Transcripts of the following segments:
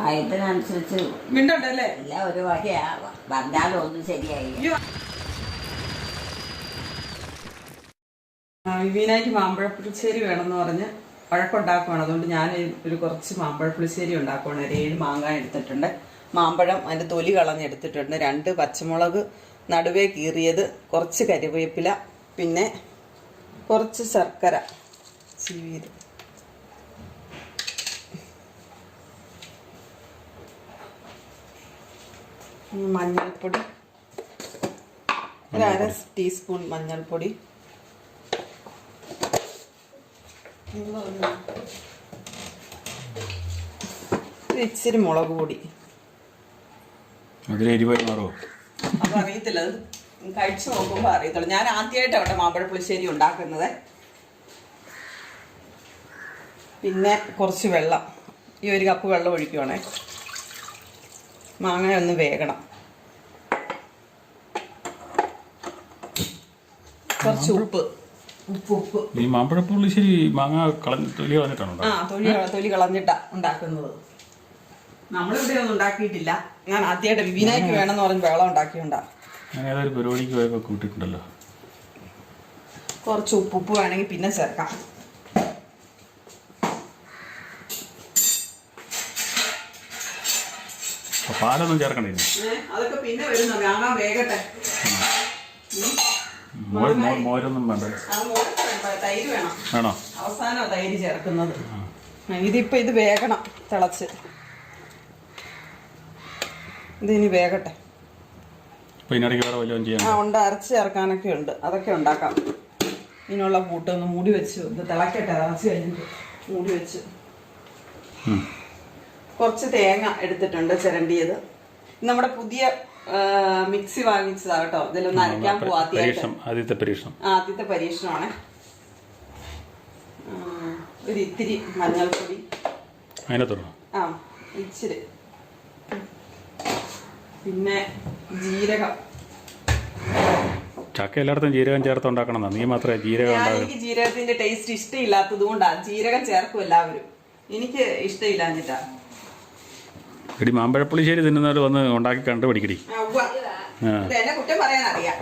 പ്രായത്തിനനുസരിച്ച് മിണ്ടല്ലേ എല്ലാം ഒരു വകയാ. വന്നാലും ഒന്നും ശരിയായി. വിവീനായിട്ട് മാമ്പഴ പുളിശ്ശേരി വേണമെന്ന് പറഞ്ഞ് വഴക്കുണ്ടാക്കുവാണ്. അതുകൊണ്ട് ഞാൻ ഒരു കുറച്ച് മാമ്പഴ പുളിശ്ശേരി ഉണ്ടാക്കുവാണ്. ഒരു 7 മാങ്ങ എടുത്തിട്ടുണ്ട്. മാമ്പഴം അതിൻ്റെ തൊലി കളഞ്ഞെടുത്തിട്ടുണ്ട്. 2 പച്ചമുളക് നടുവേ കീറിയത്, കുറച്ച് കരിവേപ്പില, പിന്നെ കുറച്ച് ശർക്കര ചീവിയത്, മഞ്ഞൾപ്പൊടി, ഒരു 1/2 ടീസ്പൂൺ മഞ്ഞൾപ്പൊടി, ഇച്ചിരി മുളക് പൊടി. അതറിയത്തില്ല, അത് കഴിച്ചു നോക്കുമ്പോൾ അറിയത്തുള്ളൂ. ഞാൻ ആദ്യമായിട്ട് അവിടെ മാമ്പഴ പുളിശ്ശേരി ഉണ്ടാക്കുന്നത്. പിന്നെ കുറച്ച് വെള്ളം, ഈ 1 കപ്പ് വെള്ളം ഒഴിക്കുവാണേ. മാങ്ങ ഒന്ന് വേകണം. കുറച്ച് ഉപ്പ്. ഈ മാമ്പഴ പുളിശ്ശേരി മാങ്ങ തൊലി കളഞ്ഞിട്ടാണ്? ആ, തൊലി കളഞ്ഞിട്ടാ ഉണ്ടാക്കുന്നത്. നമ്മളിവിടെ ഒന്നും ഉണ്ടാക്കിയിട്ടില്ല. ഞാൻ ആദ്യമായിട്ട് വിവീനായ്ക്ക് വേണമെന്ന് പറഞ്ഞ് വെള്ളം ഉണ്ടാക്കിയോണ്ടാ. ഞാൻ ഏതൊരു പരിപാടിക്ക് പോയപ്പോൾ കൂട്ടിയിട്ടുണ്ടല്ലോ. കുറച്ച് ഉപ്പ് വേണമെങ്കിൽ പിന്നെ ചേർക്കാം. പാലൊന്നും ചേർക്കണ്ടേ? അതൊക്കെ പിന്നെ വരുന്ന മാങ്ങ വേകട്ടെ. മോരൊന്നും വേണ്ട. തൈര് വേണം. വേണോ? അവസാനം തൈര് ചേർക്കുന്നത്. ഇതിപ്പോ ഇത് വേകണം, തിളച്ച്. ഇതിനി വേകട്ടെ. ഉണ്ട്, അരച്ച് ചേർക്കാനൊക്കെ ഉണ്ട്. അതൊക്കെ ഉണ്ടാക്കാം. ഇതിനുള്ള കൂട്ടൊന്ന് മൂടി വെച്ച് ഇത് തിളക്കട്ടെ. തിളച്ച് കഴിഞ്ഞിട്ട് മൂടി വെച്ച് കുറച്ച് തേങ്ങ എടുത്തിട്ടുണ്ട് ചിരണ്ടിയത്. നമ്മുടെ പുതിയ മിക്സി വാങ്ങിച്ചതാ കേട്ടോ. ഇതിലൊന്ന് അരയ്ക്കാൻ പോവാ. ആദ്യത്തെ പരീക്ഷണമാണ്. ഒരു ഇത്തിരി മഞ്ഞൾപ്പൊടി, ആ ഇച്ചിരി, പിന്നെ ജീരകം. ചക്ക എല്ലായിടത്തും ജീരകം ചേർത്ത് ഉണ്ടാക്കണം. നീ മാത്രമേ ജീരകം? എനിക്ക് ജീരകത്തിന്റെ ടേസ്റ്റ് ഇഷ്ടമില്ലാത്തത് കൊണ്ടാ. ജീരകം ചേർക്കും എല്ലാവരും, എനിക്ക് ഇഷ്ടമില്ലാഞ്ഞിട്ടാ. എടി, മാമ്പഴപ്പുളിശ്ശേരി തിന്നുന്നവർ വന്ന് ഉണ്ടാക്കി കണ്ടുപിടിക്കടി. എന്നെ കുറ്റം പറയാൻ അറിയാം.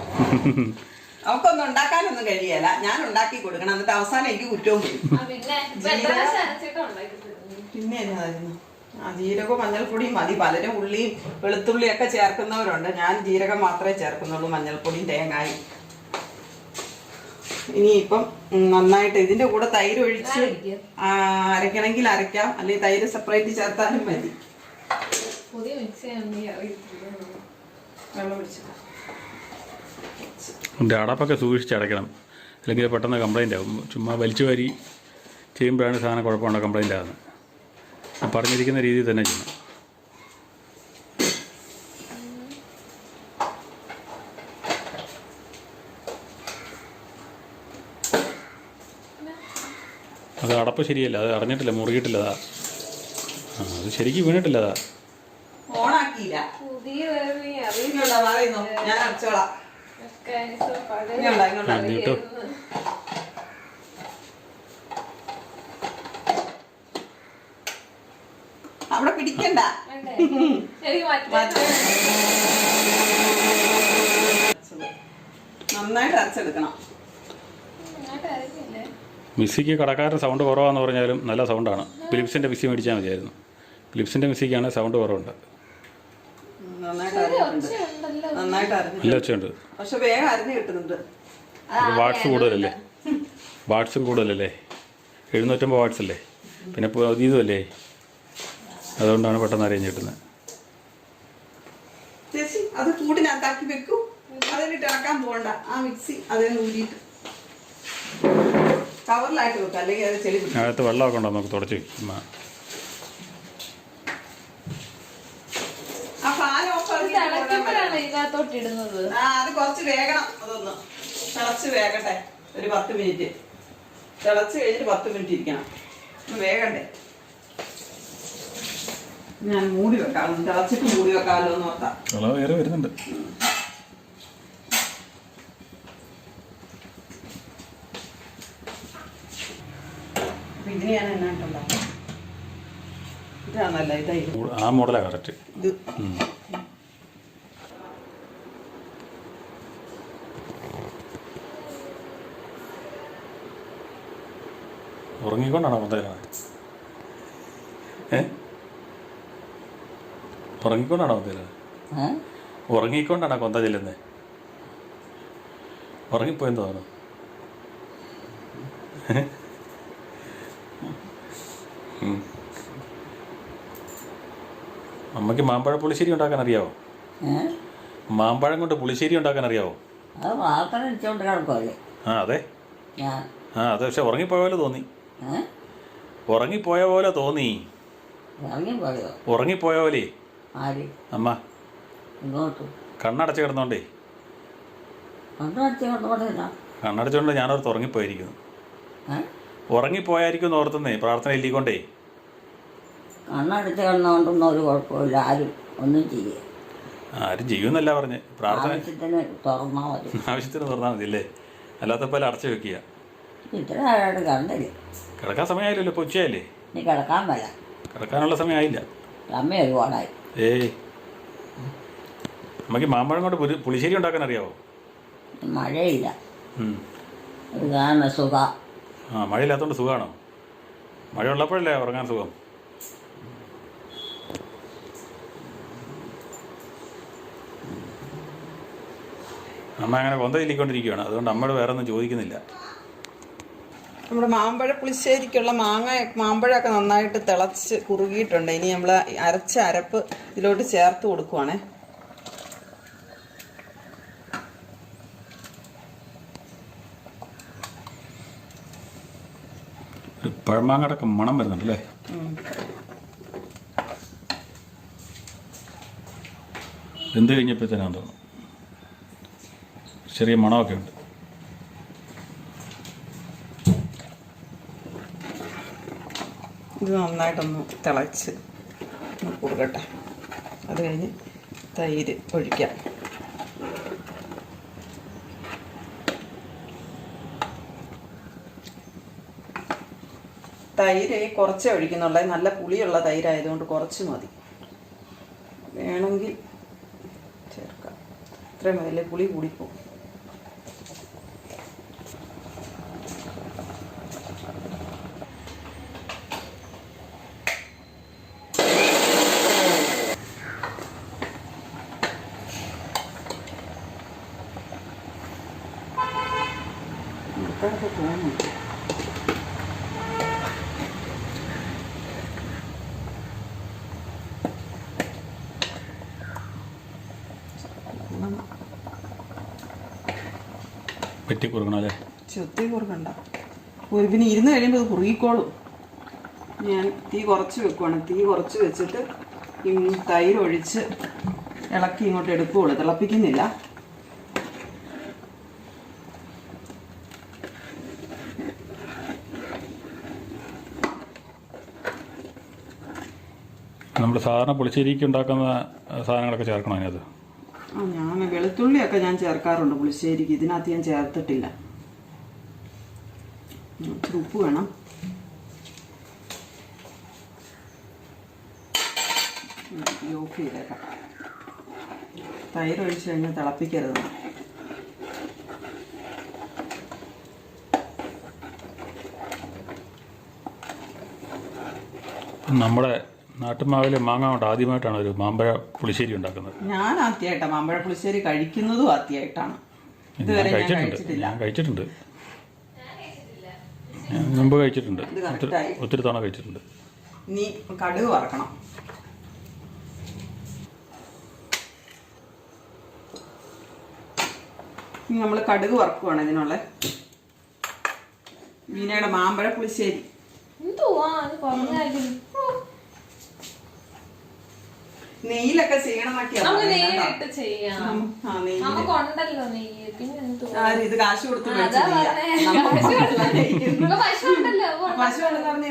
അവക്കൊന്നും ഉണ്ടാക്കാനൊന്നും കഴിയല്ല. ഞാൻ ഉണ്ടാക്കി കൊടുക്കണം. എന്നിട്ട് അവസാനം എനിക്ക് കുറ്റവും പിന്നെ എന്നായിരുന്നു. ജീരകവും മഞ്ഞൾപ്പൊടിയും മതി. പലരും ഉള്ളിയും വെളുത്തുള്ളിയൊക്കെ ചേർക്കുന്നവരുണ്ട്. ഞാൻ ജീരകം മാത്രമേ ചേർക്കുന്നുള്ളൂ, മഞ്ഞൾപ്പൊടിയും തേങ്ങായും. ഇനിയിപ്പം നന്നായിട്ട് ഇതിന്റെ കൂടെ തൈര് ഒഴിച്ച് അരയ്ക്കണമെങ്കിൽ അരയ്ക്കാം, അല്ലെങ്കിൽ തൈര് സെപ്പറേറ്റ് ചേർത്താലും മതി. അടപ്പൊക്കെ സൂക്ഷിച്ച് അടയ്ക്കണം, അല്ലെങ്കിൽ പെട്ടെന്ന് കംപ്ലൈൻ്റ് ആവും. ചുമ്മാ വലിച്ചു വാരി ചെയ്യുമ്പോഴാണ് സാധനം കുഴപ്പമുണ്ടോ കംപ്ലൈൻ്റ് ആകുന്നത്. പറഞ്ഞിരിക്കുന്ന രീതിയിൽ തന്നെ ചെയ്യണം. അത് അടപ്പ് ശരിയല്ല, അത് അറിഞ്ഞിട്ടില്ല, മുറുകിയിട്ടില്ല. അതാ അത് ശരിക്കും വീണിട്ടില്ല. അതാ ഓണാക്കിയില്ല. ഞാൻ അടച്ചോളാം. അവിടെ പിടിക്കണ്ട. നന്നായിട്ട് അരച്ചെടുക്കണം. മിക്സിക്ക് കടക്കാരൻ സൗണ്ട് കുറവാന്ന് പറഞ്ഞാലും നല്ല സൗണ്ടാണ്. ഫിലിപ്സിൻ്റെ മിക്സി മേടിച്ചാൽ മതിയായിരുന്നു. ഫിലിപ്സിൻ്റെ മിക്സിക്കാണ് സൗണ്ട് കുറവുണ്ട്. നല്ല ഒച്ചയുണ്ട്. പക്ഷെ വേഗം അരിഞ്ഞു കിട്ടുന്നുണ്ട്. വാട്ട്സ് കൂടുതലല്ലേ? വാട്ട്സും കൂടുതലല്ലേ? 750 വാട്ട്സ് അല്ലേ? പിന്നെ ഇതുമല്ലേ, അതുകൊണ്ടാണ് പെട്ടെന്ന് അരിഞ്ഞ് കിട്ടുന്നത്. ചേച്ചി അത് കൂടിനകത്താക്കി വെക്കൂ. അതിലിട്ട് ഇറക്കാൻ പോകണ്ട. ആ മിക്സി അതേ ഊരിയിട്ട് കവറിലായിട്ട് വെക്കാം, അല്ലെങ്കിൽ അത് ചെളി പിടിക്കും. അകത്ത് വെള്ളമൊക്കെ ഉണ്ടോ നമുക്ക് തുടച്ച് വെക്കും. ആ ഫാൻ ഓഫ് അത് കുറച്ച് വേഗണം. അതൊന്ന് തിളച്ച് വേകട്ടെ. ഒരു 10 മിനിറ്റ് തിളച്ച് കഴിഞ്ഞിട്ട് 10 മിനിറ്റ് ഇരിക്കണം. വേഗണ്ടേ? ഞാൻ മൂടി വെക്കാം. തിളച്ചിട്ട് മൂടി വെക്കാമല്ലോ എന്ന് ഓർത്താ. വരുന്നുണ്ട്. ഇതിനെയാണ് എന്നായിട്ടുണ്ടാകും. ഇത് ഇതാണല്ല ഇതായി ആ മോഡലാണ് കറക്റ്റ്. ഇത് ഉറങ്ങിക്കൊണ്ടാണോ കൊന്തയിലാണ്? ഉറങ്ങിക്കൊണ്ടാണോ കൊന്തയിലാണ്? ഉറങ്ങിക്കൊണ്ടാണോ കൊന്ത ചെല്ലുന്നത്? ഉറങ്ങിപ്പോയെന്ന് തോന്നുന്നു. അമ്മയ്ക്ക് മാമ്പഴ പുളിശ്ശേരി ഉണ്ടാക്കാൻ അറിയാവോ? മാമ്പഴം കൊണ്ട് പുളിശ്ശേരി ഉണ്ടാക്കാൻ അറിയാവോ? അത് വാർത്ത അടിച്ചോണ്ട് കിടക്കുമല്ലേ? അതെ. ഞാൻ അതെ. പക്ഷെ ഉറങ്ങിപ്പോയ പോലെ തോന്നി. ഉറങ്ങിപ്പോയ പോലെ തോന്നി. ഇറങ്ങിപ്പോയോ? ഉറങ്ങിപ്പോയ പോലെ. ആര്? അമ്മ. ഇങ്ങോട്ട് കണ്ണടച്ച് കിടന്നോണ്ടേ. കണ്ണടച്ച് കിടന്നോണ്ടില്ല. കണ്ണടച്ചുകൊണ്ട് ഞാനോർത്ത് ഉറങ്ങിപ്പോയിരിക്കുന്നു. ഉറങ്ങിപ്പോയായിരിക്കും എന്ന് ഓർത്തുന്നേ, പ്രാർത്ഥന ഇല്ലിക്കൊണ്ടേ. കണ്ണടച്ച് കിടന്നുകൊണ്ടൊന്നും ഒരു കുഴപ്പമില്ല. ആരും ഒന്നും ചെയ്യേ. ആരും ചെയ്യുമെന്നല്ല പറഞ്ഞ്. പ്രാർത്ഥന ആവശ്യത്തിന് തുറന്നാൽ മതി. ആവശ്യത്തിന് തുറന്നാൽ മതി അല്ലേ? അല്ലാത്തപ്പോൾ അടച്ചു വെക്കുക. ഇത്ര നേരമായിട്ട് കണ്ടില്ലേ? കിടക്കാൻ സമയമായില്ലല്ലോ. ഇപ്പോൾ ഉച്ചയായില്ലേ? ഇനി കിടക്കാൻ വല്ല. കിടക്കാനുള്ള സമയമായില്ല. അമ്മ ഒരുപാടായി. ഏയ്, നമുക്ക് മാമ്പഴം കൊണ്ട് പുളിശ്ശേരി ഉണ്ടാക്കാൻ അറിയാവോ? മഴയില്ല. അത് കാരണം സുഖം. മഴയില്ലാത്തതുകൊണ്ട് സുഖമാണോ? മഴ ഉള്ളപ്പോഴല്ലേ ഉറങ്ങാൻ സുഖം. അമ്മ അങ്ങനെ കൊന്ത ചൊല്ലിക്കൊണ്ടിരിക്കുകയാണ്. അതുകൊണ്ട് അമ്മയോട് വേറെ ഒന്നും ചോദിക്കുന്നില്ല. നമ്മുടെ മാമ്പഴ പുളിശ്ശേരിക്കുള്ള മാമ്പഴമൊക്കെ നന്നായിട്ട് തിളച്ച് കുറുകിയിട്ടുണ്ട്. ഇനി നമ്മൾ അരച്ച അരപ്പ് ഇതിലോട്ട് ചേർത്ത് കൊടുക്കുവാണേ. ഒരു പഴമാങ്ങടൊക്കെ മണം വരുന്നുണ്ടല്ലേ? വെന്ത് കഴിഞ്ഞപ്പോഴത്തേനാന്ന് തോന്നുന്നു. ചെറിയ മണമൊക്കെ ഉണ്ട്. ഇത് നന്നായിട്ടൊന്ന് തിളച്ച് കുറുകട്ടെ. അത് കഴിഞ്ഞ് തൈര് ഒഴിക്കാം. തൈര് കുറച്ചേ ഒഴിക്കുന്നുള്ളൂ. നല്ല പുളിയുള്ള തൈരായതുകൊണ്ട് കുറച്ച് മതി. വേണമെങ്കിൽ ചേർക്കാം. ഇത്രയും മതിയല്ലേ? പുളി കൂടിപ്പോവും. ഇതൊക്കെ തോന്നുന്നു. വെറ്റി കുറുക്കണം അല്ലേ? ചെത്തി കുറുക്കണ്ട. പിന്നെ ഇരുന്ന് കഴിയുമ്പോൾ അത് കുറുകിക്കോളും. ഞാൻ തീ കുറച്ച് വെക്കുവാണ്. തീ കുറച്ച് വെച്ചിട്ട് ഈ തൈര് ഒഴിച്ച് ഇളക്കി ഇങ്ങോട്ട് എടുക്കുകയുള്ളൂ. തിളപ്പിക്കുന്നില്ല. നമ്മൾ സാധാരണ പുളിശ്ശേരിക്ക് ഉണ്ടാക്കുന്ന സാധനങ്ങളൊക്കെ ചേർക്കണം അതിനകത്ത്. ഞാൻ വെളുത്തുള്ളിയൊക്കെ ഞാൻ ചേർക്കാറുണ്ട് പുളിശ്ശേരിക്ക്. ഇതിനകത്ത് ഞാൻ ചേർത്തിട്ടില്ല. ഇച്ചിരി ഉപ്പ് വേണം. ഓഫ് ചെയ്തേക്കാം. തൈര് ഒഴിച്ച് കഴിഞ്ഞാൽ തിളപ്പിക്കരുത്. നമ്മുടെ നാട്ടുമാവിൽ മാങ്ങ കൊണ്ട് ആദ്യമായിട്ടാണ് ഒരു മാമ്പഴ പുളിശ്ശേരി ഉണ്ടാക്കുന്നത്. ഞാൻ ആദ്യമായിട്ടാണ് മാമ്പഴ പുളിശ്ശേരി കഴിക്കുന്നതും. ആദ്യമായിട്ടാണ്. ഇതുവരെ ഞാൻ കഴിച്ചിട്ടുണ്ട്. ഞാൻ മുമ്പ് കഴിച്ചിട്ടുണ്ട്. ഒത്തിരി തവണ കഴിച്ചിട്ടുണ്ട്. ഇനി കടുക് വറക്കണം. ഇനി നമ്മൾ കടുക് വറക്കുവാണ് ഇതിനുള്ള മീനയുടെ മാമ്പഴ പുളിശ്ശേരി. നെയ്യിലൊക്കെ ചെയ്യണമെന്നൊക്കെയാണ്. ഇത് കാശ് കൊടുത്ത് പശു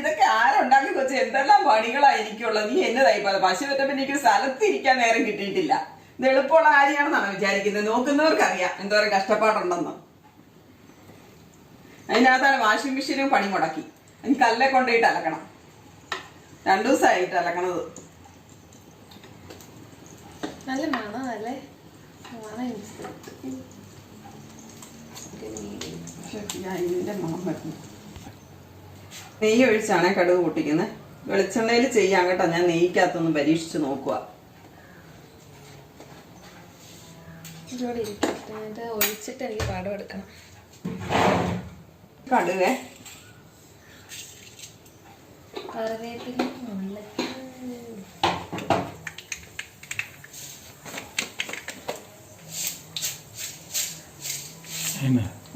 ഇതൊക്കെ ആരുണ്ടാക്കി കൊച്ചു എന്തെല്ലാം പണികളായിരിക്കുള്ളത്. നീ എന്നതായി പശു പറ്റപ്പോ എനിക്ക് സ്ഥലത്ത് ഇരിക്കാൻ നേരം കിട്ടിയിട്ടില്ല. ഇത് എളുപ്പമുള്ള കാര്യമാണെന്നാണ് വിചാരിക്കുന്നത്. നോക്കുന്നവർക്കറിയാം എന്തോരം കഷ്ടപ്പാടുണ്ടെന്ന്. അതിനകത്താണ് വാഷിംഗ് മെഷീനും പണി മുടക്കി. എനിക്ക് കല്ലെ കൊണ്ടുപോയിട്ട് അലക്കണം. 2 ദിവസമായിട്ട് അലക്കണത്. നല്ല മണമല്ലേ? ഇതിന്റെ മണം വരുന്നു. നെയ്യ് ഒഴിച്ചാണേ കടുക് പൊട്ടിക്കുന്നത്. വെളിച്ചെണ്ണയിൽ ചെയ്യാൻ കേട്ടോ. ഞാൻ നെയ്ക്കകത്തൊന്ന് പരീക്ഷിച്ച് നോക്കുക. ഒഴിച്ചിട്ട് എനിക്ക് പാഠം എടുക്കണം. കടുകേ കറിവേപ്പില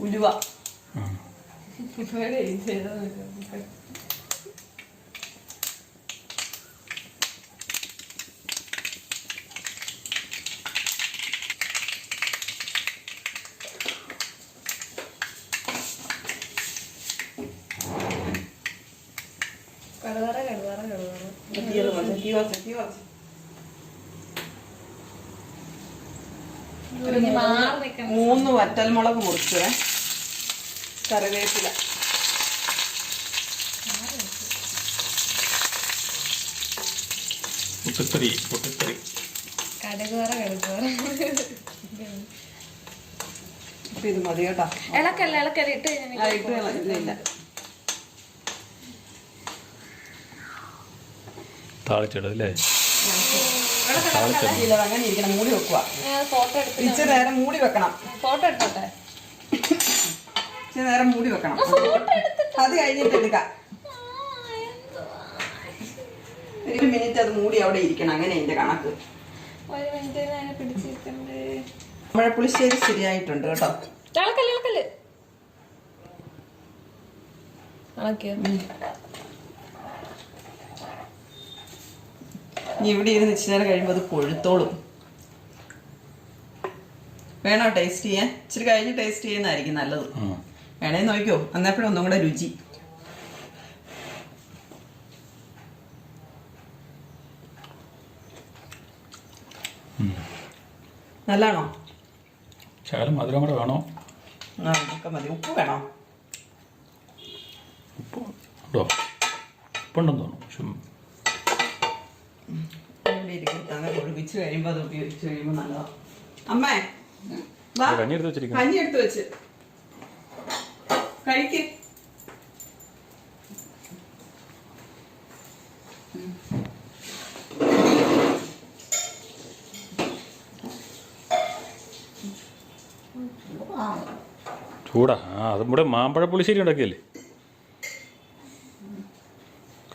ഉലുവ. മൂന്ന് വറ്റൽമുളക് മുറിച്ചേ, കറിവേപ്പില, ഇത് മതി കേട്ടോ. ഇളക്കല്ല ഇട്ട് ഇല്ല. താളിച്ചിടല്ലേ? അങ്ങനെ ഇരിക്കണം. മൂടി വെക്കുക. ഫോട്ടോ എടുത്ത് ഇച്ചിരി നേരം മൂടി വെക്കണം. ഫോട്ടോ എടുത്തോട്ടെ? ഇച്ചിരി നേരം മൂടി വെക്കണം. അത് കഴിഞ്ഞിട്ട് എടുക്കാം. 1 മിനിറ്റ് അത് മൂടി അവിടെ ഇരിക്കണം. അങ്ങനെ എന്റെ കണക്ക്. 1 മിനിറ്റ് പിടിച്ചിട്ടുണ്ട്. മാമ്പഴപ്പുളിശ്ശേരി ശരിയായിട്ടുണ്ട് കേട്ടോ. ഇളക്കല്ലേ? ഇനി ഇവിടെ ഇരുന്ന് ഇച്ചിരി നേരം കഴിയുമ്പോൾ അത് കൊഴുത്തോളും. വേണോ ടേസ്റ്റ് ചെയ്യാൻ? ഇച്ചിരി കഴിഞ്ഞ് ടേസ്റ്റ് ചെയ്യുന്നതായിരിക്കും നല്ലത്. വേണേ നോക്കിക്കോ, അന്നപ്പോഴും ഒന്നും കൂടെ രുചി. നല്ലാണോ? ശകലം മധുരം കൂടെ വേണോ? ഒക്കെ മതി. ഉപ്പ് വേണോ? ഉപ്പ് ഉണ്ടോ? ഉപ്പുണ്ടെന്ന് തോന്നുന്നു. ഒഴിച്ച് കഴിയുമ്പോ അത് ഉപയോഗിച്ച് കഴിയുമ്പോ നല്ലതാ. അമ്മേ കഞ്ഞി എടുത്ത് വെച്ചിരിക്കുന്നു. കഞ്ഞി എടുത്ത് വെച്ച് കഴിക്ക്. ചൂടാ. അതും കൂടെ മാമ്പഴ പുളിശ്ശേരി ഉണ്ടാക്കിയല്ലേ?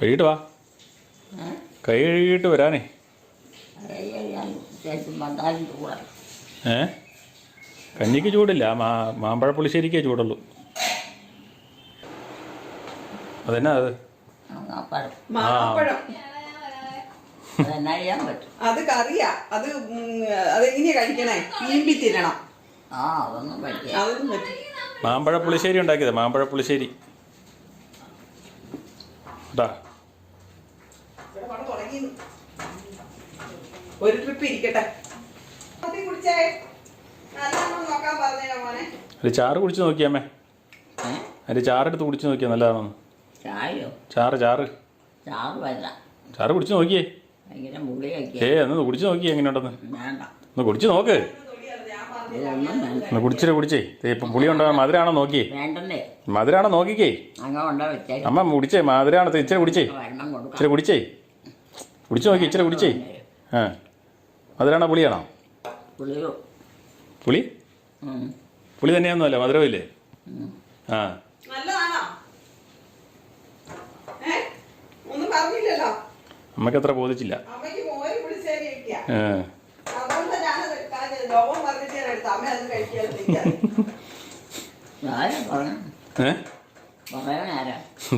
കഴിയിട്ട് വാ. കൈ കഴുകിയിട്ട് വരാനേ. കഞ്ഞിക്ക് ചൂടില്ല, മാമ്പഴ പുളിശ്ശേരിക്കേ ചൂടുള്ളൂ. അതെന്നാ അത്? അത് കറിയാ. അതെങ്ങനെയാ കഴിക്കണേ? ഈമ്പി തിരണം. അതൊന്നും പറ്റിയ. അതൊന്നും പറ്റും. മാമ്പഴ പുളിശ്ശേരി ഉണ്ടാക്കിയത്. മാമ്പഴ പുളിശ്ശേരി കേട്ടാ. ഒരു ട്രിപ്പ് ഇരിക്കട്ടെ. ഒരു ചാറ് കുടിച്ച് നോക്കിയാമ്മേ. അതിന്റെ ചാറെടുത്ത് കുടിച്ച് നോക്കിയാ നല്ലതാണോ? ചായയോ? ചാറ് ചാറ് കുടിച്ച് നോക്കിയേ. ഭയങ്കര മുളിയൊക്കെ. ഒന്ന് കുടിച്ച് നോക്കിയേ എങ്ങനെയുണ്ടെന്ന്. വേണ്ട, ഒന്ന് കുടിച്ച് നോക്ക്. ഒന്ന് കുടിച്ചേ. ഇപ്പം പുളി ഉണ്ടോ? മധുരാണോ നോക്കിയേ? വേണ്ടേ? മധുരാണോ നോക്കിക്കേ. അമ്മ കുടിച്ചേ. മധുരാണോ? ഇച്ചിരി കുടിച്ചേ. ഇച്ചിരി കുടിച്ചേ. കുടിച്ച് നോക്കി. ഇച്ചിരി കുടിച്ചേ. മധുരാണോ പുളിയാണോ? പുളി പുളി തന്നെയാണെന്നല്ല, മധുരമില്ലേ? അമ്മക്ക് അത്ര ബോധിച്ചില്ല.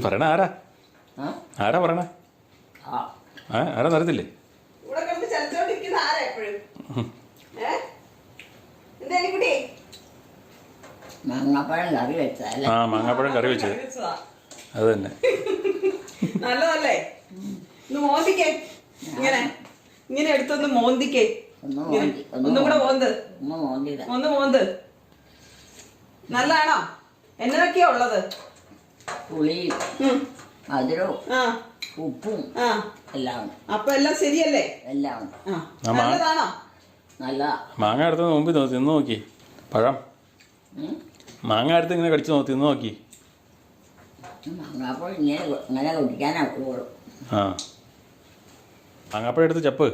പറയണ ആരാ? ആരാ പറയണേ? ആരാ അറിയത്തില്ലേ? മാങ്ങാപ്പഴം കറി വെച്ചതല്ലേ? മാങ്ങാപ്പഴം കറി വെച്ചത് അത് തന്നെ. നല്ലതല്ലേ? ഒന്ന് മോന്തിക്കേ. ഇങ്ങനെ എടുത്തൊന്ന് മോന്തിക്കേ. ഒന്നും കൂടെ ഒന്ന് മോന്ത്. നല്ലതാണോ? എന്നതൊക്കെയാ ഉള്ളത്? പുളിയും മധുരവും ഉപ്പും ആ എല്ലാം ഉണ്ട്. അപ്പൊ എല്ലാം ശരിയല്ലേ? എല്ലാം ഉണ്ട്. ആ ആ, നല്ലതാണോ? നല്ലതാ. മാങ്ങ എടുത്ത് മുമ്പിൽ തിന്ന് നോക്കി. പഴം ഉം. മാങ്ങ എടുത്ത് ഇങ്ങനെ കടിച്ച് തിന്ന് നോക്കി. മാങ്ങാപ്പോൾ ഇങ്ങനെ കുടിക്കാനാ ഉള്ളൂ. ആ മാങ്ങാപ്പഴം എടുത്ത് ചപ്പ്.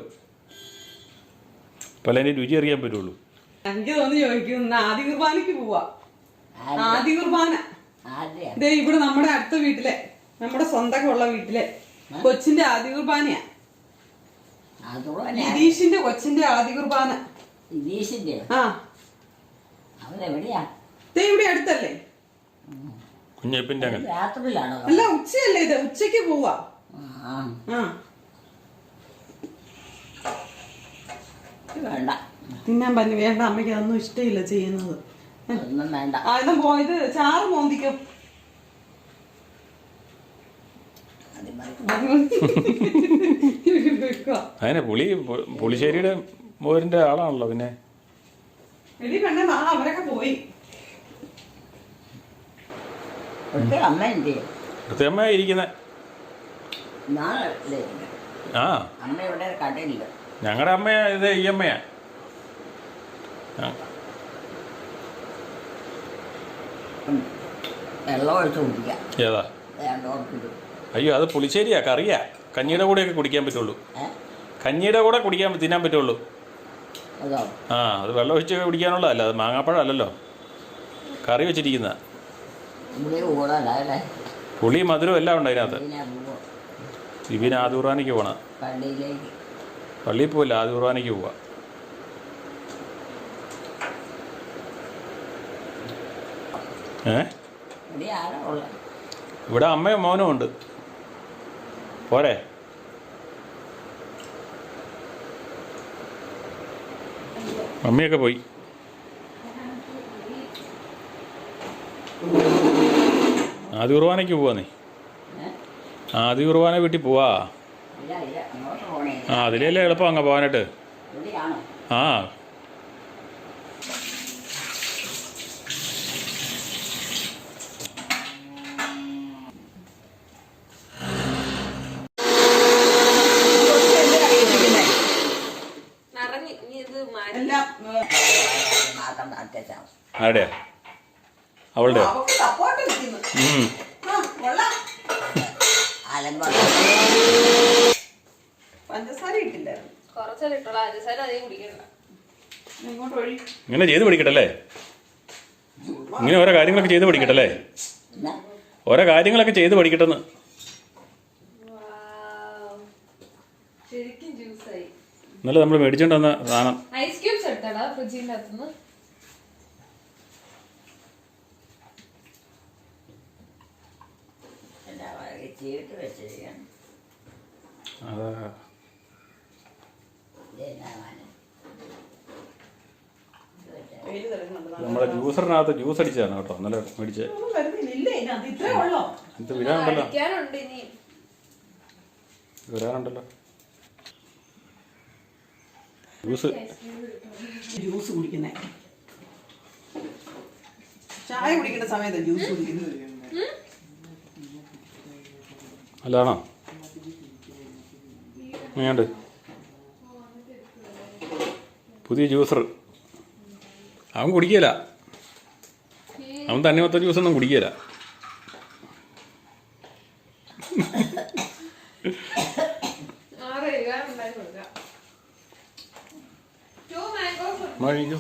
അപ്പോൾ അതിൻ്റെ രുചി അറിയാൻ പറ്റുള്ളൂ. എനിക്ക് തോന്നി ചോദിക്കും ആദ്യ കുർബാനക്ക് പോവാ. ആദ്യ കുർബാന ആദ്യം ദേ ഇവിടെ നമ്മുടെ അടുത്ത വീട്ടിലെ, നമ്മുടെ സ്വന്തമൊക്കെ ഉള്ള വീട്ടിലെ കൊച്ചിന്റെ ആദ്യ കുർബാനയാ. അതുപോലെ നിതീഷിന്റെ കൊച്ചിന്റെ ആദ്യ കുർബാന. വിദേശിന്റെ ആ അവരെവിടെയാ? ദേ ഇവിടെ അടുത്തല്ലേ? കുഞ്ഞപ്പിൻ്റെ അങ്ങനെ. രാത്രിയിലാണോ? അല്ല ഉച്ചയല്ലേ ഇത്, ഉച്ചക്ക് പോവാ. ആ ആ ഇത് വേണ്ട, തിന്നാൻ പറ്റി വേണ്ട, അമ്മയ്ക്ക് അതൊന്നും ഇഷ്ടമില്ല ചെയ്യുന്നത്. ഒന്നും വേണ്ട. ആ ഇതും പോയത് ചാറ് മോന്തിക്കും. അത് മതി. അതിനെ പുളിശ്ശേരിയുടെ മോരിൻ്റെ ആളാണല്ലോ. പിന്നെ എടി പെണ്ണെ നാളെ അവരൊക്കെ പോയി. ഒറ്റ അമ്മ എന്ത് ചെയ്യും? കൃത്യമ്മ ഇരിക്കുന്നത്. നാളെ ആ അമ്മ ഇവിടെ കടയില്ല. ഞങ്ങളുടെ അമ്മയാ ഇത്, ഈ അമ്മയാ. വെള്ളം ഒഴിച്ച് കുടിക്കാം. ഏതാ? വേണ്ടോർക്കിത്. അയ്യോ അത് പുളിശ്ശേരിയാ, കറിയാ. കഞ്ഞിയുടെ കൂടെയൊക്കെ കുടിക്കാൻ പറ്റുള്ളൂ. കഞ്ഞിയുടെ കൂടെ തിന്നാൻ പറ്റുള്ളൂ. അതോ? ആ അത് വെള്ളം ഒഴിച്ച് കുടിക്കാനുള്ളതല്ല, അത് മാങ്ങാപ്പഴം അല്ലല്ലോ, കറി വെച്ചിരിക്കുന്ന. ഇവിടെ കൂടാല്ലേ പുളി മധുരം എല്ലാം ഉണ്ട് അതിനകത്ത്. പിന്നെ പോവാം ഇവന് ആദ്യ കുർബാനയ്ക്ക് പോകണം. പള്ളിയിലേക്ക്. പള്ളിയിൽ പോവില്ല, ആദ്യ കുർബാനയ്ക്ക് പോവാ. ഇവിടെ ആരാ ഉള്ളത്? ഇവിടെ അമ്മയും മോനും ഉണ്ട്. പോരെ? മമ്മിയൊക്കെ പോയി. ആദ്യ കുർബാനയ്ക്ക് പോവാ നീ. ആദ്യ കുർബാന വീട്ടിൽ പോവാ. ഇല്ല ഇല്ല, അങ്ങോട്ട് പോണേ. ആ അതിലല്ലേ എളുപ്പം അങ്ങ് പോകാനായിട്ട്. ഇവിടെയാണോ? ആ നിറഞ്ഞ് ഇനി ഇത് മാറ്റി. എല്ലാം മാത്രം തട്ടിച്ചാൽ ആരുടെയാ? അവളുടെ. അവൾക്ക് സപ്പോർട്ട് നിൽക്കുന്നു. ആ കൊള്ളാം. അലമ്പ പഞ്ചസാര ഇട്ടില്ലായിരുന്നു. കുറച്ചല്ലേ ഇട്ടോളാം, അഞ്ചസാര അധികം കുടിക്കണ്ട. ഇങ്ങോട്ട് ഒഴി. ഇങ്ങനെ ചെയ്ത് പഠിക്കട്ടല്ലേ? ഇങ്ങനെ ഓരോ കാര്യങ്ങളൊക്കെ ചെയ്ത് പഠിക്കട്ടല്ലേ? ഓരോ കാര്യങ്ങളൊക്കെ ചെയ്ത് പഠിക്കട്ടെന്ന്. ശരിക്കും ജ്യൂസായി. ഇന്നലെ നമ്മൾ മേടിച്ചോണ്ട് വന്ന സാധനം. ഐസ് ക്യൂബ്സ് എടുത്തടാ ഫ്രിഡ്ജിന്റെ അകത്തുനിന്ന്. ചീട്ട് വെച്ചിരിക്കണം. അതാ വെയില് തെളിഞ്ഞുണ്ട്. നമ്മുടെ ജ്യൂസറിനകത്ത് ജ്യൂസ് അടിച്ചതാണ് കേട്ടോ ഇന്നലെ മേടിച്ചത്. ഒന്നും വരുന്നില്ല. ഇല്ലേ, ഇതിനകത്ത് ഇത്രേ ഉള്ളോ? ഇത് വരാനുണ്ടല്ലോ, അടിക്കാനുണ്ട് ഇനി. വരാനുണ്ടല്ലോ ജ്യൂസ്. ജ്യൂസ് കുടിക്കുന്നേ, ചായ കുടിക്കേണ്ട സമയത്ത് ജ്യൂസ് കുടിക്കുന്നത്. അല്ലാണോ? വേണ്ട പുതിയ ജ്യൂസർ. അവൻ കുടിക്കല, അവൻ തണ്ണിമത്തൻ ജ്യൂസൊന്നും കുടിക്കല. കഴിക്കൂ.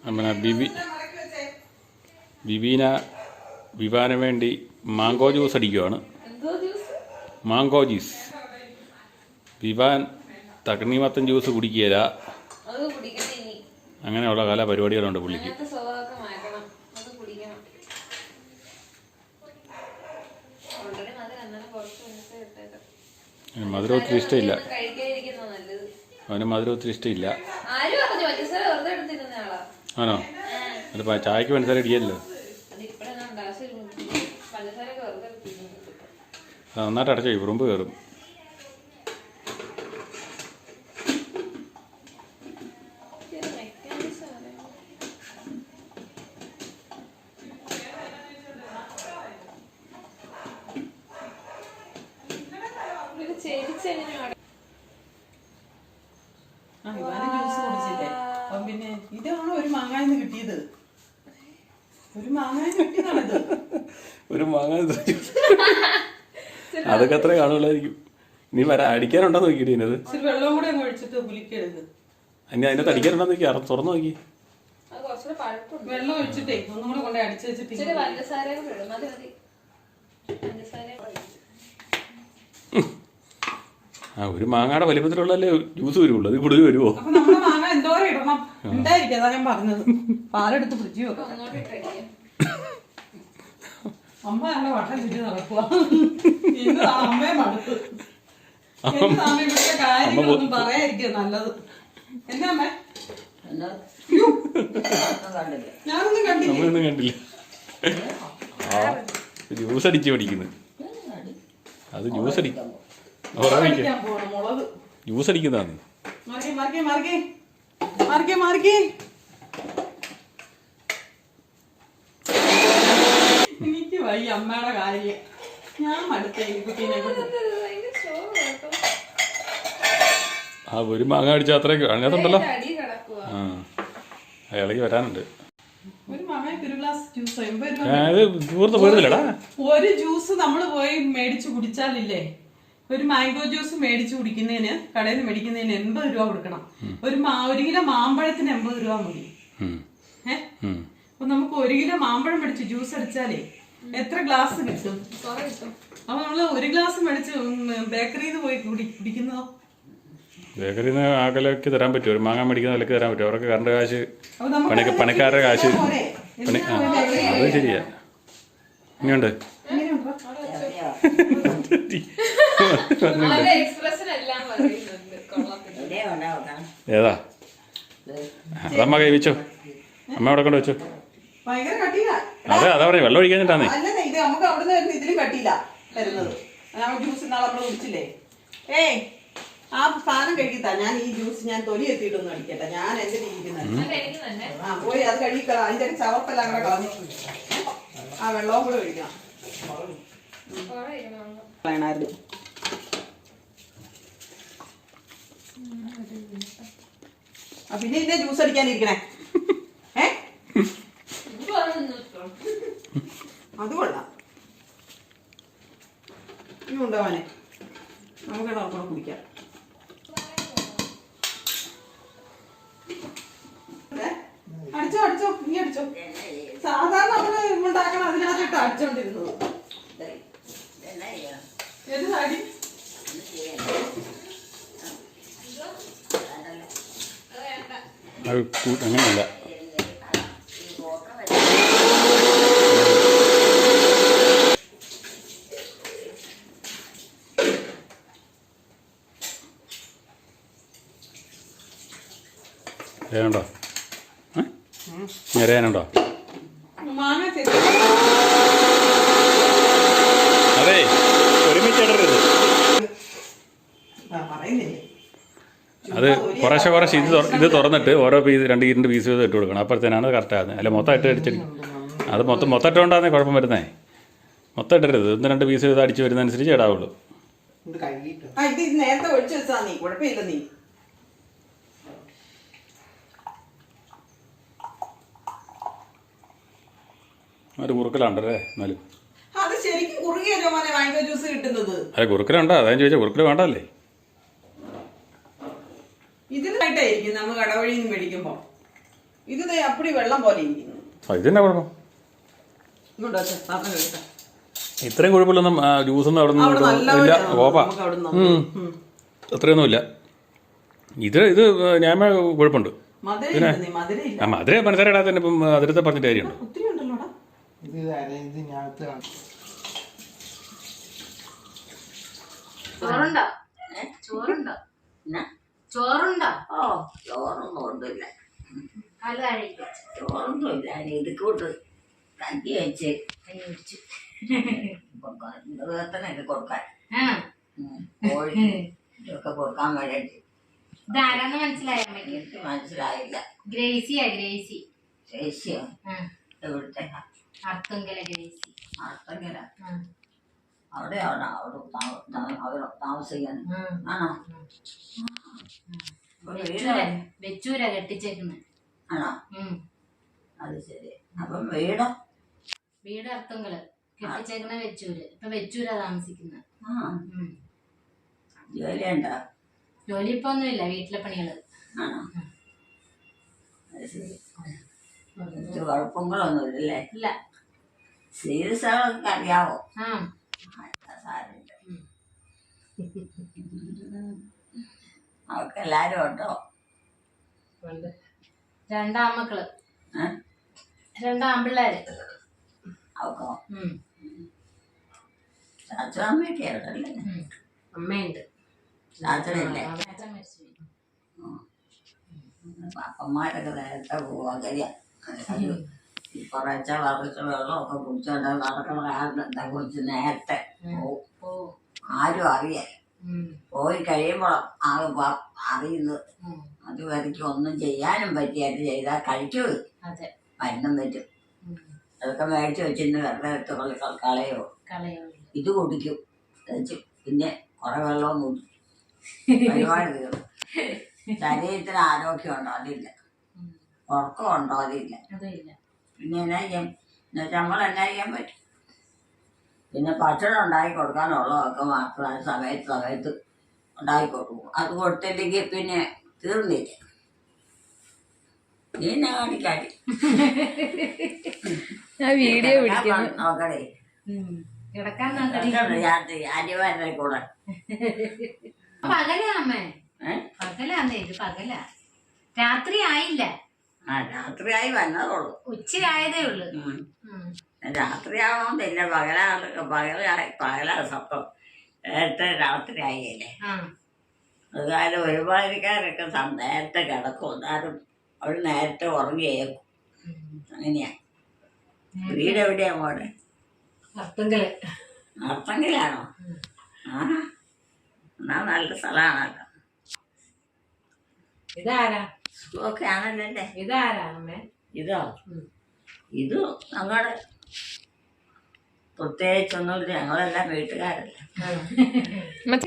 അങ്ങനെ വിവാന് വേണ്ടി മാങ്കോ ജ്യൂസ് അടിക്കുവാണ്. Mango juice. വിവാൻ തണ്ണിമത്തൻ ജ്യൂസ് കുടിക്കുകയില്ല. അങ്ങനെയുള്ള പല പരിപാടികളുണ്ട് പുള്ളിക്ക്. മധുരം ഒത്തിരി ഇഷ്ടമില്ല അവന്, മധുരം ഒത്തിരി ഇഷ്ടമില്ല. ആണോ? അല്ല ചായക്ക് പഞ്ചസാര ഇടിയല്ലോ. നന്നായിട്ട് അടച്ചു ഉറുമ്പ് കയറും. മിക്സ് എങ്ങനെ ഇവാന് ജ്യൂസ് കുടിച്ചില്ലേ? അപ്പം പിന്നെ ഇതാണോ ഒരു മാങ്ങാന്ന് കിട്ടിയത്? ഒരു മാങ്ങാന്ന് കിട്ടിയതാണിത്. ഒരു മാങ്ങ അതൊക്കെ അത്ര കാണുള്ളായിരിക്കും. നീ അടിക്കാനുണ്ടോ നോക്കിയിട്ട് ഇതിനത്? ഇച്ചിരി വെള്ളം കൂടെ അങ്ങ് ഒഴിച്ചിട്ട് പുലിക്കരുത്. ഇനി അതിനകത്ത് അടിക്കാനുണ്ടോ നോക്കി തുറന്നു നോക്കി. കുറച്ചുകൂടെ പഴുപ്പുണ്ട്. വെള്ളം ഒഴിച്ചിട്ടേ ഒന്നും കൂടെ കൊണ്ട് അടിച്ചു വെച്ചിട്ട് ഇച്ചിരി പഞ്ചസാരയും കൂടെ ഇടും. മതി മതി. പഞ്ചസാരയും ഒരു മാങ്ങയുടെ വലിപ്പത്തിലുള്ളല്ലേ ജ്യൂസ് വരുള്ളൂ. അത് കൂടുതൽ വരുമോ? അപ്പൊ നമ്മുടെ മാങ്ങ എന്തോരം ഇടണം ഉണ്ടായിരിക്കും. അതാ ഞാൻ പറഞ്ഞത്. പാലെടുത്ത് ഫ്രിഡ്ജ് വെക്കാം. അങ്ങോട്ട് ഇട്ടേക്കാം. അമ്മ നല്ല വട്ടം ചുറ്റി നടക്കുക. ഇന്നതാണ് അമ്മയെ മടുത്ത്. എന്താണ് ഇവിടുത്തെ കാര്യങ്ങളൊന്നും പറയാതിരിക്കുക നല്ലത്. എന്നാ അമ്മേ? എന്താ കണ്ടില്ല. ഞാനൊന്നും കണ്ടില്ല. നമ്മളൊന്നും കണ്ടില്ല. ജ്യൂസ് അടിച്ച് പഠിക്കുന്നു. അത് ജ്യൂസ് അടിക്കും. അടിക്കാൻ പോണം മുളക്. ജ്യൂസ് അടിക്കുന്നതാണ്. മാറിക്കേ മാറിക്കേ മാറിക്കേ മാറിക്കേ മാറിക്കേ. എനിക്ക് വയ്യ അമ്മയുടെ കാര്യം. ഞാൻ മടുത്തേ കുട്ടീനെ കൊണ്ട്. ഭയങ്കര slow കേട്ടോ. ഒരു മാങ്ങ അടിച്ചാൽ അത്രയൊക്കെ അതിനകത്തുണ്ടല്ലോ. അടി കിടക്കുക. ഇളകി വരാനുണ്ട്. ഒരു മാങ്ങയ്ക്ക് ഒരു ഗ്ലാസ് ജ്യൂസ് 80 രൂപ. ഇത് തീർത്ത് പോയിരുന്നില്ലടാ. ഒരു ജ്യൂസ് നമ്മൾ പോയി മേടിച്ചു കുടിച്ചാലില്ലേ, ഒരു മാംഗോ ജ്യൂസ് മേടിച്ചു കുടിക്കുന്നതിന് കടയിൽ നിന്ന് മേടിക്കുന്നതിന് 80 രൂപ കൊടുക്കണം. ഒരു കിലോ മാമ്പഴത്തിന് 80 രൂപ മതി. അപ്പൊ നമുക്ക് 1 കിലോ മാമ്പഴം മേടിച്ച് ജ്യൂസ് അടിച്ചാലേ എത്ര ഗ്ലാസ് കിട്ടും? അപ്പൊ നമ്മള് 1 ഗ്ലാസ് മേടിച്ച് ബേക്കറിയിൽ നിന്ന് പോയി കുടിക്കുന്നതോ? ബേക്കറിയിൽ നിന്ന് ആകലേക്ക് തരാൻ പറ്റും. ഒരു മാങ്ങ മേടിക്കുന്ന വിലക്ക് തരാൻ പറ്റും. അവർക്ക് കറണ്ട് കാശ്, പണിക്കാരുടെ കാശ്. അത് ശരിയാ. ഇനിയുണ്ട് എക്സ്പ്രഷനെല്ലാം പറയുന്നുണ്ട്. എവിടെയാ ഉണ്ടാക്കാം? ഏതാ? അതമ്മ കൈ വെച്ചോ. അമ്മ അവിടെ കൊണ്ട് വെച്ചോ. ഭയങ്കര കട്ടിയില്ല. അതാ പറഞ്ഞു വെള്ളം ഒഴിക്കാഞ്ഞിട്ടാന്നേ. അല്ലേ ഇത് നമുക്ക് അവിടെ നിന്ന് വരുന്നത് ഇതിലും കട്ടിയില്ല തരുന്നത്. ജ്യൂസ് ഇന്നാളെ നമ്മള് കുടിച്ചില്ലേ? ഏയ് ആ സാധനം കഴിക്കത്താ. ഞാൻ ഈ ജ്യൂസ് ഞാൻ തൊലി എത്തിയിട്ടൊന്നും അടിക്കട്ടെ. ഞാൻ എന്റെ രീതിക്കുന്നത് പോയി അത് കഴിക്കള. അതിന്റെ ചവർപ്പെല്ലാം കൂടെ കളഞ്ഞു. ആ വെള്ളവും കൂടെ ഒഴിക്കണം. പിന്നെ ഇതിന്റെ ജ്യൂസ് അടിക്കാനിരിക്കണേ. അത് കൊള്ളാം. ഇനി ഉണ്ടാവാനെ നമുക്ക് ഉറപ്പാണ് കുടിക്കാം. അടിച്ചോ അടിച്ചോ നീ അടിച്ചോ. സാധാരണ നമ്മള് ഉണ്ടാക്കണം അതിനകത്തിട്ട് അടിച്ചോണ്ടിരുന്നത്. ഏത് സാരി? അങ്ങനെയല്ല. അറിയാനുണ്ടോ? അറിയാനുണ്ടോ? അതെ, ഒരുമിച്ചിടരുത്. അത് കുറേശ്ശെ കുറേശ്ശെ ഇത് തുറന്നിട്ട് ഓരോ പീസ് 2 പീസ് ചെയ്ത് ഇട്ട് കൊടുക്കണം. അപ്പോഴത്തേനാണ് കറക്റ്റ് ആകുന്നത്. അല്ല മൊത്തം ഇട്ട് അടിച്ചിട്ട് അത് മൊത്തം ഇട്ടുകൊണ്ടാണ് കുഴപ്പം വരുന്നേ. മൊത്തം ഇടരുത്. 1-2 പീസ് ചെയ്ത് അടിച്ച് വരുന്നതനുസരിച്ച് ഇടാവുള്ളൂ. നേരത്തെ ഒഴിച്ചു വെച്ചാ നീ കുഴപ്പമില്ല. നീ ഒരു കുറുക്കലുണ്ടല്ലേ? എന്നാലും അത് ശരിക്കും കുറുകിയല്ലോ മോനെ മാംഗോ ജ്യൂസ് കിട്ടുന്നത്. അതെ കുറുക്കലുണ്ടോ? അതാ ചോദിച്ചാൽ കുറുക്കല് വേണ്ടല്ലേ? ഇതിനായിട്ടായിരിക്കും നമ്മൾ കടവഴിയിൽ നിന്ന് മേടിക്കുമ്പോ. ഇത് അപ്പടി വെള്ളം പോലെ ഇരിക്കുന്നു. ഇതെന്നാ കുഴപ്പം? ഇത്രയും കുഴപ്പമില്ലൊന്നും ജ്യൂസൊന്നും അവിടെ നിന്ന് ഇല്ല. ഓപ്പാ അത്രയൊന്നും ഇല്ല. ഇത് ഞാൻ കുഴപ്പമുണ്ട്. മധുര പഞ്ചസാര ഇടാത്ത ഇപ്പം അതിരത്തെ പറഞ്ഞിട്ട് കാര്യമുണ്ട്. ചോറുണ്ടോ? ഓ ചോറൊന്നും ഒന്നുമില്ല. ചോറൊന്നുമില്ല. ഇത് കൂട്ട് കഞ്ഞി വെച്ച് വേർത്തനൊക്കെ കൊടുക്കാൻ കോഴി ഇതൊക്കെ കൊടുക്കാൻ വേണ്ടിട്ട്. ഇതാരാന്ന് മനസ്സിലായോ? എനിക്ക് മനസ്സിലായില്ല. ഗ്രേസിയാ ഗ്രേസി. ഗ്രേസിയോ? എവിടുത്തെ? അർത്തുങ്കല ഗ്രേസി. അർത്തുങ്കല. അവിടെയാണോ അവിടെ താമസിക്കുന്നത്? ആണോ? അപ്പൊ വീട് വെച്ചൂര കെട്ടിച്ചേക്കുന്നത്. ആണോ? അത് ശരി. അപ്പം വീടോ? വീട് അർത്തുങ്കള് കെട്ടിച്ചേക്കണ വെച്ചൂര്. ഇപ്പൊ വെച്ചൂരാ താമസിക്കുന്നത്. ജോലിയുണ്ടോ? ജോലി ഇപ്പൊ ഒന്നുമില്ല, വീട്ടിലെ പണികള്. ആണോ? അത് ശരി. കുഴപ്പങ്ങളൊന്നുമില്ലല്ലേ? ഇല്ല. സീരിയസുകളൊക്കെ അറിയാവോ? സാരമില്ല. അവർക്ക് എല്ലാരും ഉണ്ടോ? രണ്ടാമക്കള്, രണ്ടാമ്പിള്ളേര്. അവക്കോ? ചാച്ചമ്മയൊക്കെ ഉണ്ടല്ലേ? അമ്മയുണ്ട്. ചാച്ചനില്ലേ? അച്ഛൻ മരിച്ചുപോയി. അപ്പന്മാരൊക്കെ നേരത്തെ പോവാൻ കഴിയാം. കുറച്ച വറച്ച് വെള്ളമൊക്കെ കുടിച്ചോണ്ട് നടക്കണ കാരണം എന്താ കുറിച്ച് നേരത്തെ പോവും. ആരും അറിയാം. പോയി കഴിയുമ്പോൾ അറിയുന്നത്. അതുവരയ്ക്കും ഒന്നും ചെയ്യാനും പറ്റിയായിട്ട് ചെയ്താൽ കഴിച്ചു മരുന്നും പറ്റും. അതൊക്കെ മേടിച്ച് വെച്ചിട്ട് വെറുതെ എടുത്ത് കളയോ. ഇത് കുടിക്കും കഴിച്ചു. പിന്നെ കുറെ വെള്ളവും കുടിക്കും. ഒരുപാട് തീർന്നു. ശരീരത്തിന് ആരോഗ്യമുണ്ടോ? അതില്ല. ഉറക്കമുണ്ടോ? അതില്ല. പിന്നെ എന്നാ ചെയ്യാം? എന്നുവെച്ചാൽ നമ്മൾ എന്നാ ചെയ്യാൻ പറ്റും? പിന്നെ ഭക്ഷണം ഉണ്ടാക്കി കൊടുക്കാനുള്ളതൊക്കെ മാത്രം സമയത്ത് ഉണ്ടാക്കി കൊടുക്കും. അത് കൊടുത്തില്ലെങ്കിൽ പിന്നെ തീർന്നില്ല. നീ എന്നാ കാണിക്കാടി? നോക്കണേ. രാത്രി കൂടെ പകലാ അമ്മേ. പകലാന്നേ, ഇത് പകലാ. രാത്രി ആയില്ല. രാത്രിയായി വന്നതുള്ളൂ. ഉച്ചയായതേ ഉള്ളു. രാത്രിയാവണമെന്നില്ല. പകലാ സപ്പം. നേരത്തെ രാത്രിയായില്ലേ? അതുകാലം ഒരുപാടുകാരൊക്കെ നേരത്തെ കിടക്കും. എന്നാലും അവര് നേരത്തെ ഉറങ്ങിയേക്കും. അങ്ങനെയാ. വീട് എവിടെയാ മോടെ? അർത്തങ്കിലാണോ? എന്നാ നല്ല സ്ഥലമാണല്ലോ. ഇതാരാ? സുഖമൊക്കെ ആണല്ലേ? ഇതാരാ അമ്മേ? ഇതോ? ഇത് ഞങ്ങളുടെ പ്രത്യേകിച്ചൊന്നുമില്ല. ഞങ്ങളെല്ലാം വീട്ടുകാരല്ല.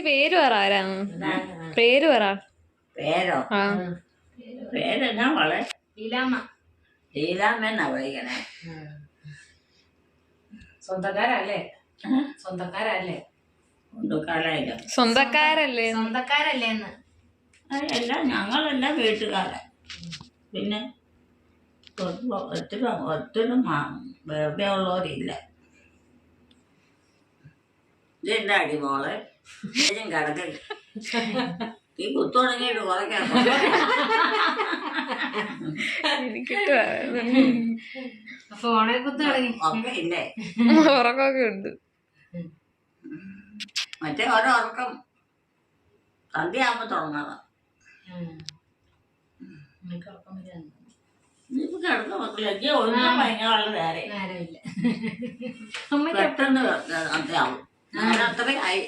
പേര് പറ. ആരാണ് പേര് പറ. പേരോ? പേരെന്നാ മോളെ? ലീലാമ്മന്നാ വിളിക്കണേ. സ്വന്തക്കാരല്ലേ? സ്വന്തക്കാരല്ലേ? സ്വന്തക്കാരല്ലേ? എല്ലാം ഞങ്ങളെല്ലാം വീട്ടുകാരാ. പിന്നെ ഒത്തിരി വെറുതെ ഉള്ളവരില്ല. ഇതെന്താ അടി മോളെ? കിടക്ക. ഈ കുത്തു തുടങ്ങിയിട്ട് കുറയ്ക്കാൻ ഫോണെ കുത്തു തുടങ്ങി ഒക്കെ ഇല്ലേ? ഉറക്കമൊക്കെ ഉണ്ട്. മറ്റേ ഓരോ ഉറക്കം സന്ധ്യയാകുമ്പോ തുടങ്ങണം. ഇനിയിപ്പോ കിടന്ന മക്കളെ ഒന്നും ഭയങ്കര നേരെ പെട്ടെന്ന് സന്ധ്യയാവും. അത്രയായി.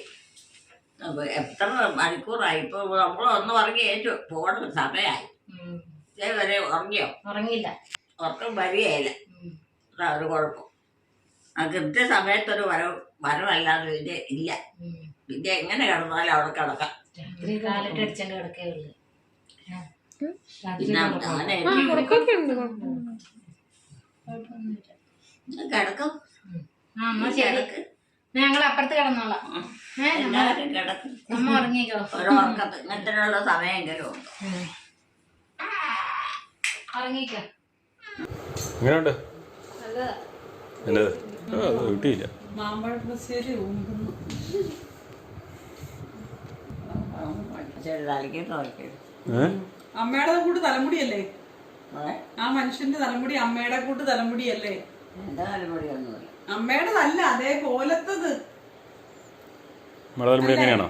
എത്ര മണിക്കൂറായി? ഇപ്പൊ നമ്മളൊന്ന് ഉറങ്ങി ഏറ്റു പോകണ സമയമായി. ഇതേവരെ ഉറങ്ങിയോ? ഉറങ്ങിയില്ല. ഉറക്കം വരികയില്ല. ഒരു കുഴപ്പം. കൃത്യസമയത്തൊരു വരവല്ലാതെ പിന്നെ ഇല്ല. പിന്നെ എങ്ങനെ കിടന്നാലും അവിടെ കിടക്കാം. കിടക്കും. ഞങ്ങൾ അപ്പുറത്ത് കിടന്നോളാം. എല്ലാവരും കിടക്കും. അമ്മ ഉറങ്ങിക്കോ. ഒരോർക്കത്ത് ഇങ്ങനത്തിനുള്ള സമയമെങ്കിലും ഉണ്ട്. ഉറങ്ങിക്കോ. എങ്ങനെയുണ്ട്? നല്ലത്. കിട്ടിയില്ല. മാമ്പഴപ്പുളിശ്ശേരി അമ്മയുടെ കൂട്ട് തലമുടിയല്ലേ? ആ മനുഷ്യന്റെ തലമുടി അമ്മയുടെ കൂട്ട് തലമുടിയല്ലേ? എന്റെ തലമുടിയൊന്നുമില്ല. അമ്മയുടെതല്ല, അതേപോലത്തത്. തലമുടി എങ്ങനെയാണോ?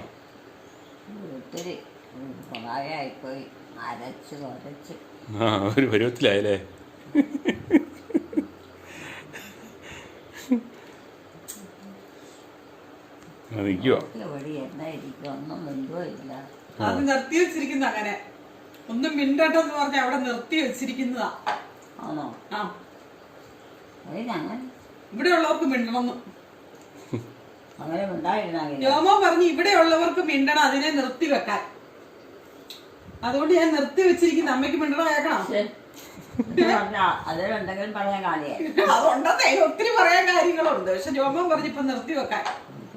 ഒത്തിരി പ്രായമായിപ്പോയി. അരച്ച് ഒരു പരുവത്തിലായല്ലേ? നിൽക്കുവോ? ഒന്നും മിണ്ടുവോ ഇല്ല. അത് നിർത്തി വെച്ചിരിക്കുന്ന അങ്ങനെ ഒന്നും മിണ്ടട്ടെന്ന് പറഞ്ഞ അവിടെ നിർത്തി വെച്ചിരിക്കുന്നതാ. ആണോ? ആ, അങ്ങനെ ഇവിടെ ഉള്ളവർക്ക് മിണ്ടണമെന്ന്. അങ്ങനെ ഉണ്ടായിരുന്നെങ്കിൽ ജോമോ പറഞ്ഞു ഇവിടെ ഉള്ളവർക്ക് മിണ്ടണം, അതിനെ നിർത്തി വെക്കാൻ. അതുകൊണ്ട് ഞാൻ നിർത്തി വെച്ചിരിക്കുന്ന. അമ്മയ്ക്ക് മിണ്ടണം കേൾക്കണം. അതിലെന്തെങ്കിലും പറയാൻ കാണിയേ അതുണ്ടെന്നേ ഒത്തിരി പറയാൻ കാര്യങ്ങളുണ്ട്. പക്ഷെ ജോമോ പറഞ്ഞു ഇപ്പൊ നിർത്തി വെക്കാൻ.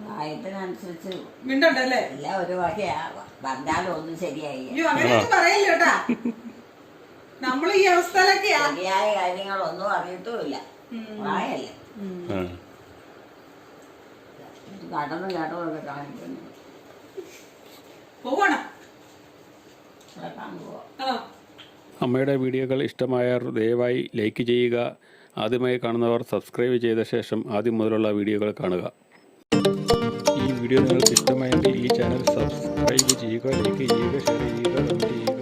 പ്രായത്തിനനുസരിച്ച് മിണ്ടണ്ടല്ലേ? എല്ലാം ഒരു വകയാ. പറഞ്ഞാലും ഒന്നും ശരിയായി. അയ്യോ അങ്ങനെയൊന്നും പറയല്ലോ കേട്ടാ. നമ്മൾ ഈ അവസ്ഥയിലൊക്കെയാ. ശരിയായ കാര്യങ്ങളൊന്നും അറിയത്തുമില്ല. പ്രായല്ലേ കടന്നു കേട്ടതൊക്കെ കാണിക്കുന്നു. പോവണം. ആണോ? അമ്മയുടെ വീഡിയോകൾ ഇഷ്ടമായവർ ദയവായി ലൈക്ക് ചെയ്യുക. ആദ്യമായി കാണുന്നവർ സബ്സ്ക്രൈബ് ചെയ്ത ശേഷം ആദ്യം മുതലുള്ള വീഡിയോകൾ കാണുക. ഈ വീഡിയോ നിങ്ങൾക്ക് ഇഷ്ടമായെങ്കിൽ ഈ ചാനൽ സബ്സ്ക്രൈബ് ചെയ്യുക, ലൈക്ക് ചെയ്യുക, ഷെയർ ചെയ്യുക, കമൻറ്റ് ചെയ്യുക.